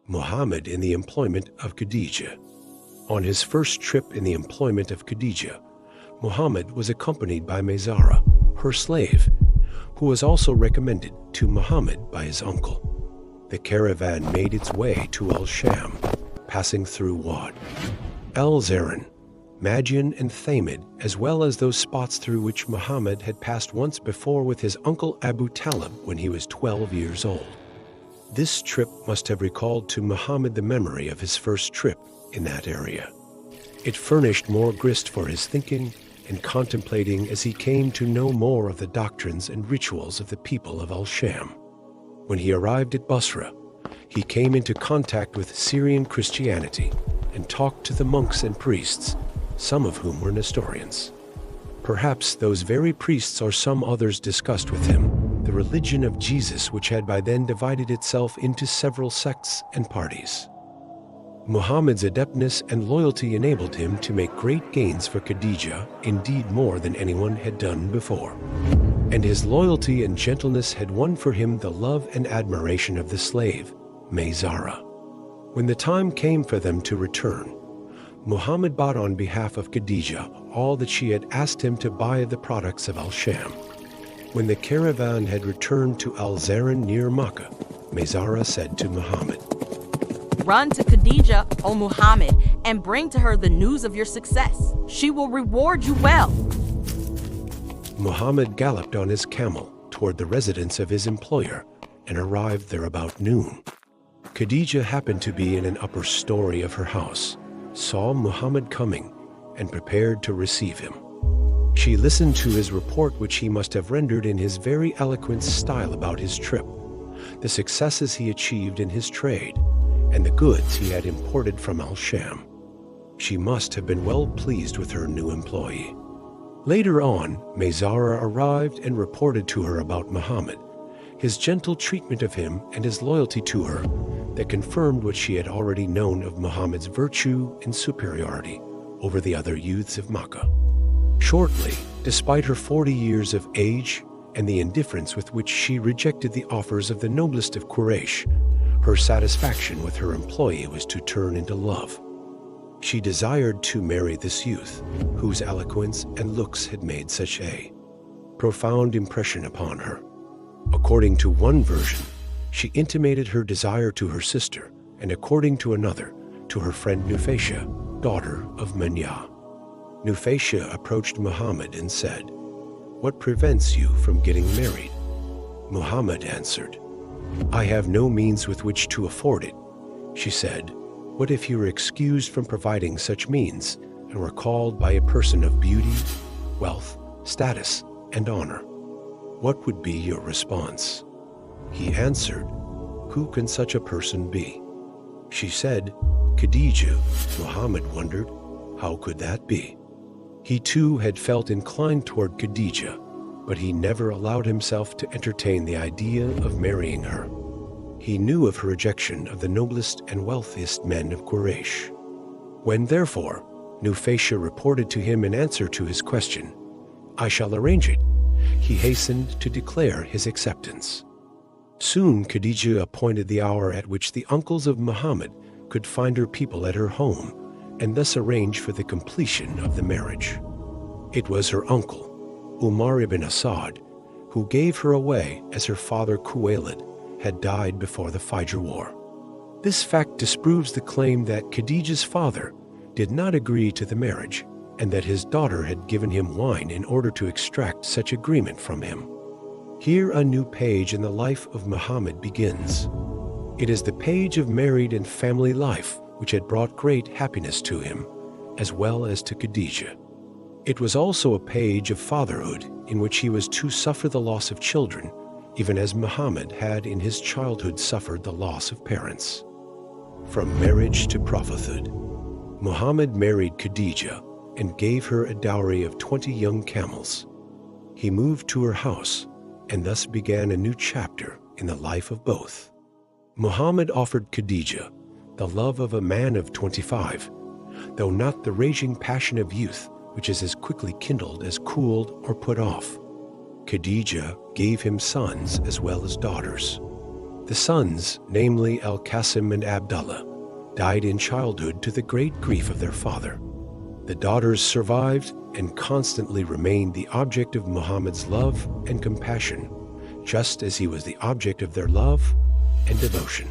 Muhammad in the employment of Khadijah. On his first trip in the employment of Khadijah, Muhammad was accompanied by Maysara, her slave, who was also recommended to Muhammad by his uncle. The caravan made its way to Al-Sham, passing through Wad, Al-Zaran, Madian and Thamid, as well as those spots through which Muhammad had passed once before with his uncle Abu Talib when he was 12 years old. This trip must have recalled to Muhammad the memory of his first trip in that area. It furnished more grist for his thinking and contemplating as he came to know more of the doctrines and rituals of the people of Al-Sham. When he arrived at Basra, he came into contact with Syrian Christianity and talked to the monks and priests, some of whom were Nestorians. Perhaps those very priests or some others discussed with him the religion of Jesus, which had by then divided itself into several sects and parties. Muhammad's adeptness and loyalty enabled him to make great gains for Khadijah, indeed more than anyone had done before. And his loyalty and gentleness had won for him the love and admiration of the slave, Maysara. When the time came for them to return, Muhammad bought on behalf of Khadijah all that she had asked him to buy of the products of Al-Sham. When the caravan had returned to Al-Zaran near Makkah, Maysara said to Muhammad, "Run to Khadijah, O Muhammad, and bring to her the news of your success. She will reward you well." Muhammad galloped on his camel toward the residence of his employer and arrived there about noon. Khadijah happened to be in an upper story of her house, saw Muhammad coming, and prepared to receive him. She listened to his report, which he must have rendered in his very eloquent style about his trip, the successes he achieved in his trade, and the goods he had imported from Al-Sham. She must have been well pleased with her new employee. Later on, Maysara arrived and reported to her about Muhammad, his gentle treatment of him and his loyalty to her that confirmed what she had already known of Muhammad's virtue and superiority over the other youths of Makkah. Shortly, despite her 40 years of age and the indifference with which she rejected the offers of the noblest of Quraysh, her satisfaction with her employee was to turn into love. She desired to marry this youth, whose eloquence and looks had made such a profound impression upon her. According to one version, she intimated her desire to her sister, and according to another, to her friend Nufaisha, daughter of Manya. Nufaisha approached Muhammad and said, "What prevents you from getting married?" Muhammad answered, "I have no means with which to afford it." She said, "What if you were excused from providing such means and were called by a person of beauty, wealth, status, and honor? What would be your response?" He answered, "Who can such a person be?" She said, "Khadijah." Muhammad wondered, how could that be? He too had felt inclined toward Khadijah, but he never allowed himself to entertain the idea of marrying her. He knew of her rejection of the noblest and wealthiest men of Quraysh. When, therefore, Nufaisha reported to him in answer to his question, "I shall arrange it," he hastened to declare his acceptance. Soon Khadijah appointed the hour at which the uncles of Muhammad could find her people at her home, and thus arrange for the completion of the marriage. It was her uncle, Umar ibn Asad, who gave her away as her father Khuwaylid had died before the Fajr War. This fact disproves the claim that Khadijah's father did not agree to the marriage and that his daughter had given him wine in order to extract such agreement from him. Here a new page in the life of Muhammad begins. It is the page of married and family life which had brought great happiness to him, as well as to Khadijah. It was also a page of fatherhood in which he was to suffer the loss of children, even as Muhammad had in his childhood suffered the loss of parents. From marriage to prophethood, Muhammad married Khadijah and gave her a dowry of 20 young camels. He moved to her house and thus began a new chapter in the life of both. Muhammad offered Khadijah the love of a man of 25, though not the raging passion of youth, which is as quickly kindled as cooled or put off. Khadijah gave him sons as well as daughters. The sons, namely Al-Qasim and Abdullah, died in childhood to the great grief of their father. The daughters survived and constantly remained the object of Muhammad's love and compassion, just as he was the object of their love and devotion.